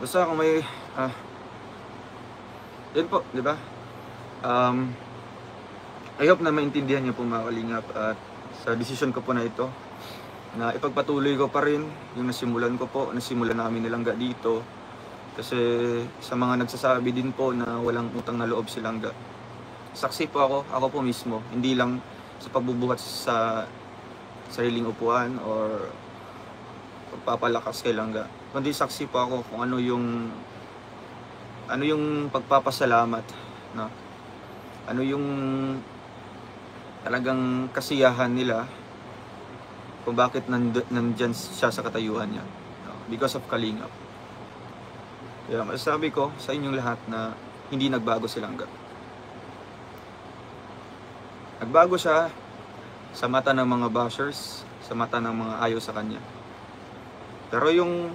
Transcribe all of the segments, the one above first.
Basta kung may, yun po, di ba? I hope na maintindihan niyo po mga kalingap at sa decision ko po na ito, na ipagpatuloy ko pa rin yung nasimulan namin nilangga dito. Kasi sa mga nagsasabi din po na walang utang na loob si Langga, saksi po ako po mismo, hindi lang sa pagbubuhat sa sariling upuan or pagpapalakas kay Langga, kundi saksi po ako kung ano yung pagpapasalamat, no? Ano yung talagang kasiyahan nila kung bakit nandyan siya sa katayuan niya, no? Because of Kalingap. Kaya masasabi ko sa inyong lahat na hindi nagbago si Langga. Nagbago siya sa mata ng mga bashers, sa mata ng mga ayaw sa kanya. Pero yung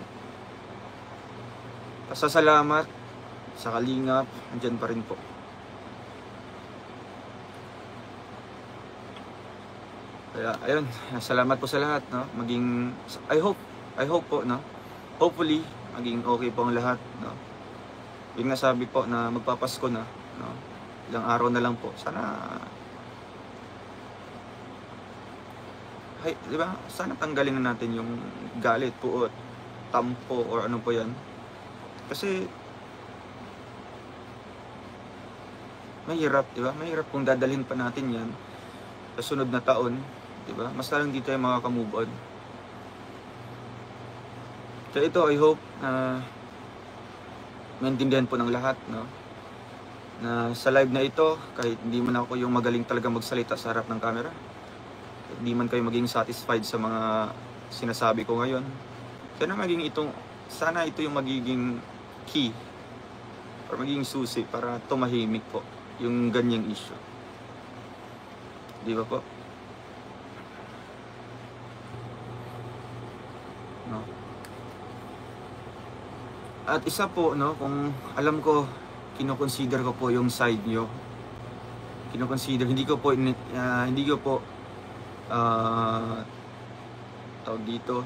pasasalamat sa Kalingap, andyan pa rin po. Kaya ayun, salamat po sa lahat, no? I hope po, no? Hopefully maging okay po ang lahat, no? Yung nasabi po na magpapasko na, no? Ilang araw na lang po. Sana di ba? Sana tanggalin na natin yung galit, puot, tampo or ano po 'yan. Kasi mahirap, di ba? Mahirap kung dadalhin pa natin 'yan sa sunod na taon, di ba? Mas lang di tayo makaka-move on. Kaya ito, I hope na maintindihan po ng lahat, no? Na sa live na ito, kahit hindi man ako yung magaling talaga magsalita sa harap ng camera, hindi man kayo maging satisfied sa mga sinasabi ko ngayon, sana ito yung magiging key or magiging susi para tumahimik po yung ganyang issue. Di ba po? No? At isa po, no, kung alam ko, kino-consider ko po yung side nyo. Kino-consider, hindi ko po tawag dito,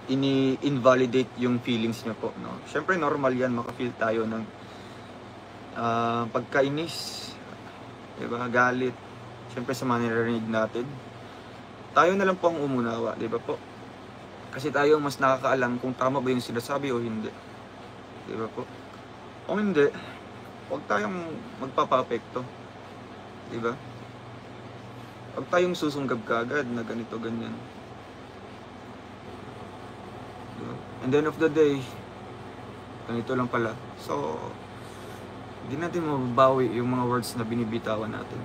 ini-invalidate yung feelings nyo po, no? Syempre normal yan, makafeel tayo ng pagkainis, diba? Galit, syempre sa mga narinig natin. Tayo na lang po ang umunawa, diba po? Kasi tayo mas nakakaalam kung tama ba yung sinasabi o hindi, diba po? Kung hindi, huwag tayong magpapapekto, diba? Huwag tayong susunggab kagad na ganito, ganyan. Diba? And the end of the day, ganito lang pala. So, hindi natin mababawi yung mga words na binibitawan natin.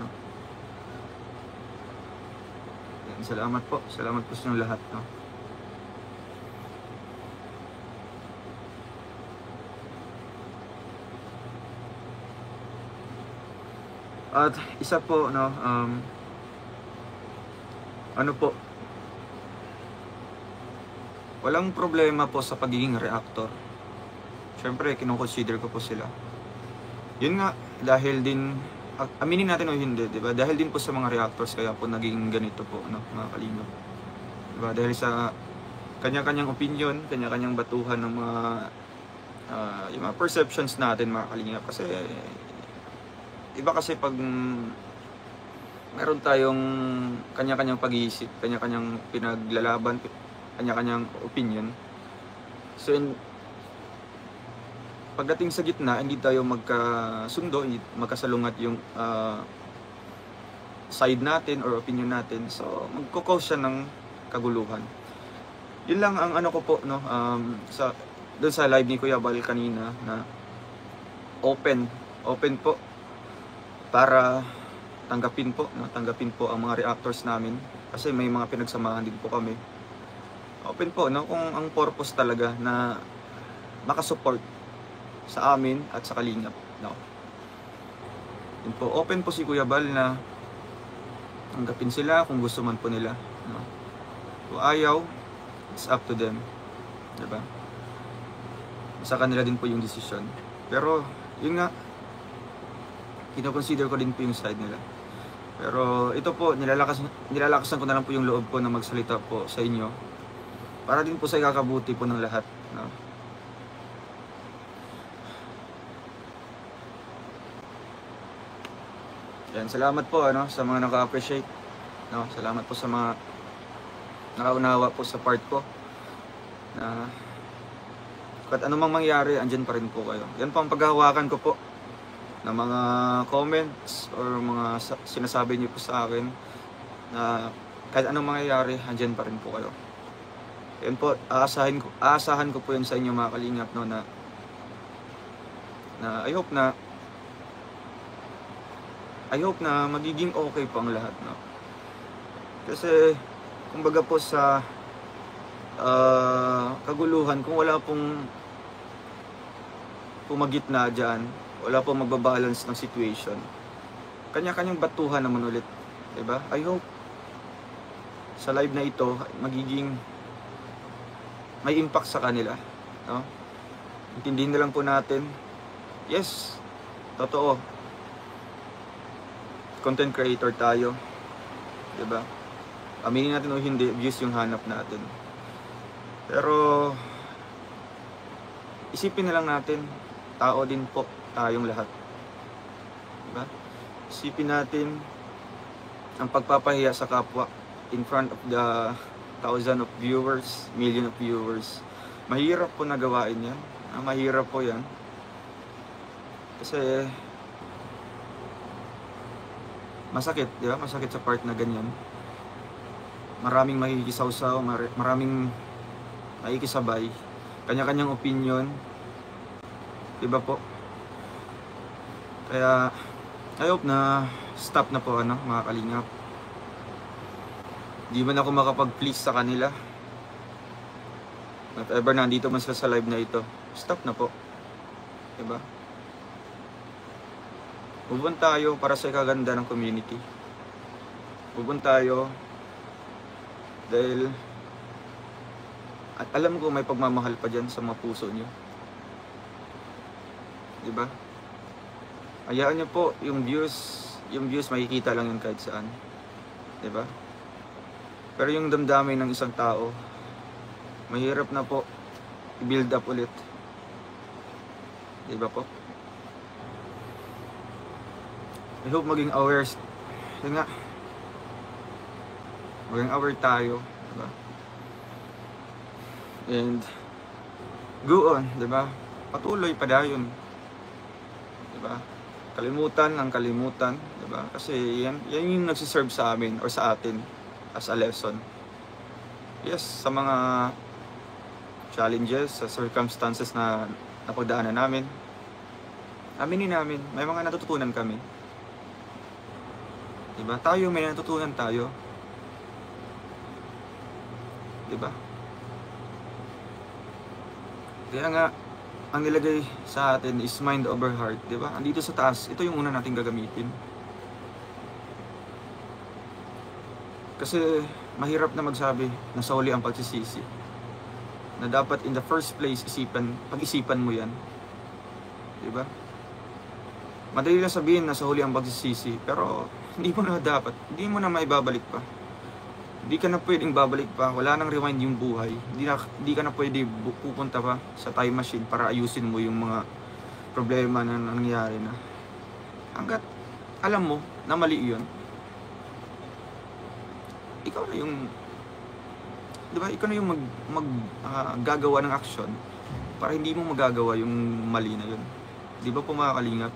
No? Yan, salamat po sa inyong lahat, no? At isa po, no, ano po, walang problema po sa pagiging reactor. Syempre, kino-consider ko po sila. Yun nga, dahil din, aminin natin o hindi, diba? Dahil din po sa mga reactors, kaya po naging ganito po, no, mga kalingap. Diba? Dahil sa kanya-kanyang opinion, kanya-kanyang batuhan ng mga, yung mga perceptions natin, mga kalingap. Kasi, iba kasi pag meron tayong kanya-kanyang pag-iisip, kanya-kanyang pinaglalaban, kanya-kanyang opinion. So, pagdating sa gitna, hindi tayo magkasundo, hindi magkasalungat yung side natin or opinion natin. So, magko-cause siya ng kaguluhan. Yun lang ang ano ko po, no, doon sa live ni Kuya Bal kanina, na open po para tanggapin po ang mga reactors namin, kasi may mga pinagsamahan din po kami. Open po, no, kung ang purpose talaga na makasupport sa amin at sa Kalingap, no. Yun po, open po si Kuya Bal na tanggapin sila kung gusto man po nila, no. Kung ayaw, it's up to them, diba? Sa kanila din po yung decision. Pero yun nga, kino-consider ko din po yung side nila. Pero ito po, nilalakasan ko na lang po yung loob ko na magsalita po sa inyo. para din po sa ikakabuti po ng lahat, no? Yan, salamat po ano sa mga naka-appreciate, no? Salamat po sa mga nakaunawa po sa part ko na kahit anumang mangyari, andyan pa rin po kayo. Yan po ang paghahawakan ko po ng mga comments or mga sinasabi niyo po sa akin na kahit anong mangyayari, andyan pa rin po kayo. Yan po, aasahan ko po yun sa inyo mga kalingap, no, na I hope na magiging okay po ang lahat, no. Kasi kumbaga po sa kaguluhan, kung wala pong pumagitna dyan, wala pong magbabalance ng situation, kanya-kanyang batuhan naman ulit, diba? I hope sa live na ito magiging may impact sa kanila, no? Intindihin na lang po natin, yes, totoo, content creator tayo, diba? Aminin natin o hindi, views yung hanap natin. Pero isipin na lang natin, tao din po tayong lahat, diba? Isipin natin ang pagpapahiya sa kapwa in front of the thousand of viewers, million of viewers. Mahirap po nagawain yan. Mahirap po yan. Kasi masakit, di ba? Masakit sa part na ganyan. Maraming makikisawsaw, maraming makikisabay, kanya-kanyang opinion, di ba po? Kaya I hope na stop na po ano, mga kalingap. Di man ako makapag-please sa kanila. Whatever, nandito man sila sa live na ito, stop na po, di ba? Move on tayo para sa ikaganda ng community. Move on tayo dahil at alam ko may pagmamahal pa dyan sa mga puso nyo, diba? Hayaan nyo po yung views makikita lang yun kahit saan, diba? Pero yung damdamin ng isang tao, mahirap na po i-build up ulit, diba po? I hope maging aware, yun nga, maging aware tayo, diba? And go on, diba? Patuloy pa dayon, diba? Kalimutan ang kalimutan, diba? Kasi yan yung nagsiserve sa amin or sa atin as a lesson. Yes, sa mga challenges, sa circumstances na napagdaanan namin, aminin namin, may mga natututunan kami. Diba? Tayo, may natutunan tayo. Diba? Kaya nga, ang nilagay sa atin is mind over heart. Diba? Andito sa taas, ito yung una natin gagamitin. Kasi mahirap na magsabi na sa huli ang pagsisisi. Na dapat in the first place, pag-isipan mo yan. Diba? Madali lang sabihin na sa huli ang pagsisisi, pero hindi mo na maibabalik pa. Hindi ka na pwedeng babalik pa, wala nang rewind yung buhay. Hindi ka na pwede pupunta pa sa time machine para ayusin mo yung mga problema na nangyari na. Hanggat alam mo na mali yun, ikaw na yung, diba, ikaw na yung gagawa ng action para hindi mo magagawa yung mali na yun. Diba po mga kalingap?